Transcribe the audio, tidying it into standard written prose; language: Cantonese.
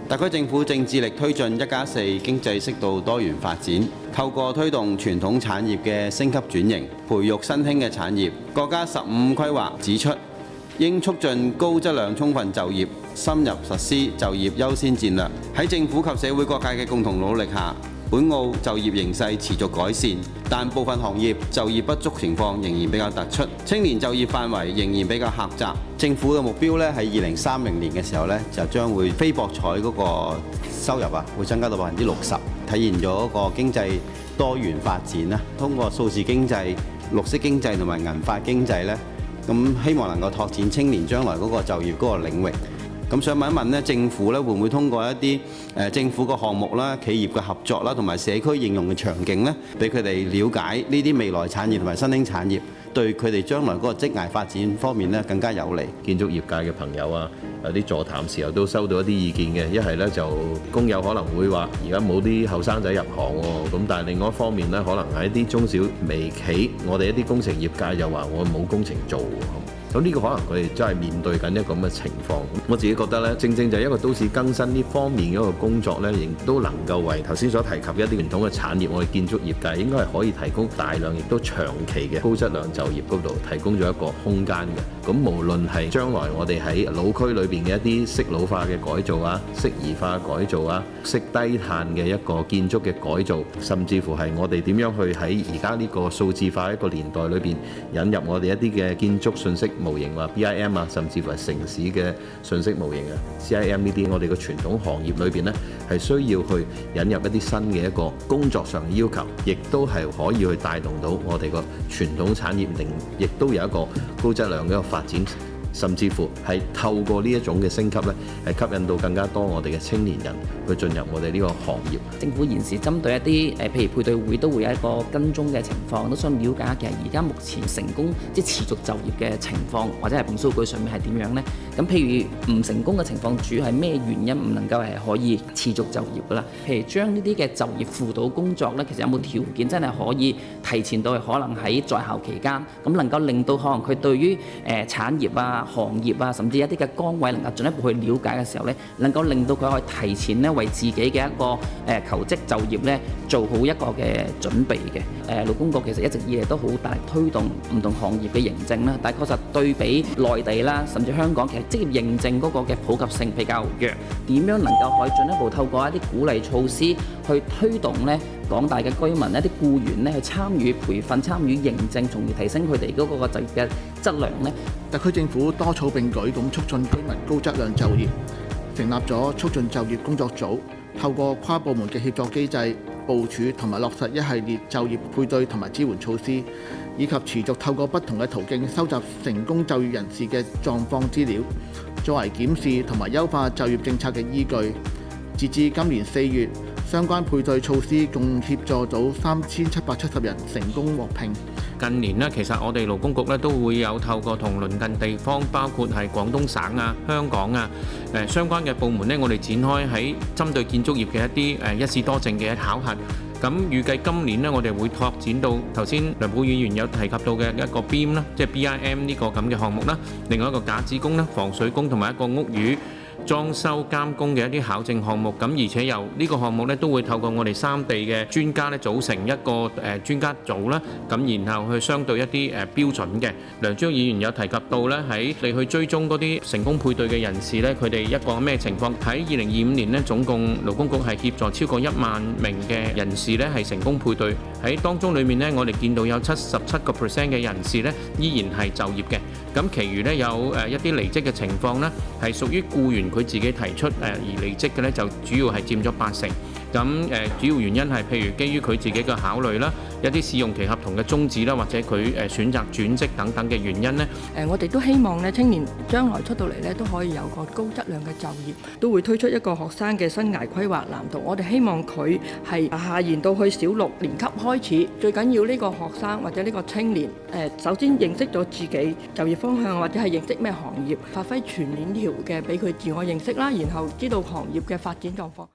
特區政府正致力推進1+4經濟適度多元發展，透過推動傳統產業嘅升級轉型，培育新興嘅產業。國家15規劃指出，應促進高質量充分就業，深入實施就業優先戰略。喺政府及社會各界嘅共同努力下，本澳就業形勢持續改善，但部分行業就業不足情況仍然比較突出，青年就業範圍仍然比較狹窄。政府嘅目標咧，喺2030年嘅時候咧，就將會非博彩嗰個收入會增加到60%，體現咗一個經濟多元發展啦。通過數字經濟、綠色經濟同埋銀髮經濟咧，咁希望能夠拓展青年將來嗰個就業嗰個領域。咁想問一問咧，政府咧會唔會通過一啲政府嘅項目啦、企業嘅合作啦，同埋社區應用嘅場景咧，俾佢哋了解呢啲未來產業同埋新興產業，對佢哋將來嗰個職涯發展方面咧更加有利。建築業界嘅朋友啊，有啲座談時候都收到一啲意見嘅，一係咧就工友可能會話，而家冇啲後生仔入行喎，咁但係另外一方面咧，可能喺啲中小微企，我哋一啲工程業界又話我冇工程做喎。咁呢個可能佢哋真係面對緊一個咁嘅情況。我自己覺得咧，正正就係一個都市更新呢方面嘅一個工作咧，亦都能夠為頭先所提及一啲傳統嘅產業，我哋建築業界應該係可以提供大量亦都長期嘅高質量就業嗰度提供咗一個空間嘅。咁無論係將來我哋喺老區裏邊嘅一啲適老化嘅改造啊、適宜化改造啊、適低碳嘅一個建築嘅改造，甚至乎係我哋點樣去喺而家呢個數字化一個年代裏邊引入我哋一啲嘅建築信息模型或 BIM 啊，甚至乎係城市嘅信息模型啊 CIM 呢啲，我哋嘅傳統行業裏邊呢，係需要去引入一啲新嘅一個工作上嘅要求，亦都係可以去帶動到我哋個傳統產業，亦都有一個高質量嘅一個發展。甚至乎係透過呢一種嘅升級咧，係吸引到更加多我哋嘅青年人去進入我哋呢個行業。政府現時針對一啲譬如配對會都會有一個跟蹤嘅情況，都想了解其實而家目前成功即係持續就業嘅情況，或者係數據上面係點樣呢？咁譬如唔成功嘅情況，主要係咩原因唔能夠係可以持續就業㗎啦？譬如將呢啲嘅就業輔導工作咧，其實有冇條件真係可以提前到可能喺在校期間，咁能夠令到可能佢對於產業啊、行業啊，甚至一啲嘅崗位能夠進一步去了解嘅時候咧，能夠令到佢可以提前咧為自己嘅一個求職就業咧做好一個嘅準備嘅。勞工局其實一直以嚟都好大力推動唔同行業嘅認證啦，但係確實對比內地啦，甚至香港，其實職業認證嗰個嘅普及性比較弱。點樣能夠可以進一步透過一啲鼓勵措施去推動咧廣大嘅居民一啲僱員咧去參與培訓、參與認證，從而提升佢哋嗰個就業嘅質量呢？特區政府多草並舉咁促進居民高質量就業，成立咗促進就業工作組，透過跨部門嘅協作機制，部署同埋落實一系列就業配對同埋支援措施，以及持續透過不同嘅途徑收集成功就業人士嘅狀況資料，作為檢視同埋優化就業政策嘅依據。截至今年4月，相關配對措施共協助到3770人成功獲聘。近年呢，其實我哋勞工局咧都會有透過同鄰近地方，包括係廣東省啊、香港啊相關嘅部門呢，我哋展開喺針對建築業嘅一啲一試多證嘅考核。咁預計今年呢，我哋會拓展到頭先梁寶議員有提及到嘅一個 BIM 啦，即係 BIM 呢個咁嘅項目啦，另外一個架子工啦、防水工同埋一個屋宇裝修監工嘅一啲考證項目，咁而且由呢個項目咧都會透過我哋3地嘅專家咧組成一個專家組啦，咁然後去相對一啲標準嘅。梁朝議員有提及到咧，喺你去追蹤嗰啲成功配對嘅人士咧，佢哋一個咩情況？喺2025年咧，總共勞工局係協助超過1萬名嘅人士咧係成功配對，喺當中裡面咧，我哋見到有77% 嘅人士咧依然係就業嘅，咁其餘咧有一啲離職嘅情況咧係屬於僱員佢自己提出而離職嘅咧，就主要係佔咗80%。咁主要原因係譬如基於佢自己嘅考慮啦，一啲試用期合同嘅終止啦，或者佢選擇轉職等等嘅原因呢。我哋都希望咧青年將來出到嚟咧都可以有個高質量嘅就業，都會推出一個學生嘅生涯規劃藍圖。我哋希望佢係下延到去小6年級開始，最緊要呢個學生或者呢個青年首先認識咗自己就業方向，或者係認識咩行業，發揮全鏈條嘅俾佢自我認識啦，然後知道行業嘅發展狀況。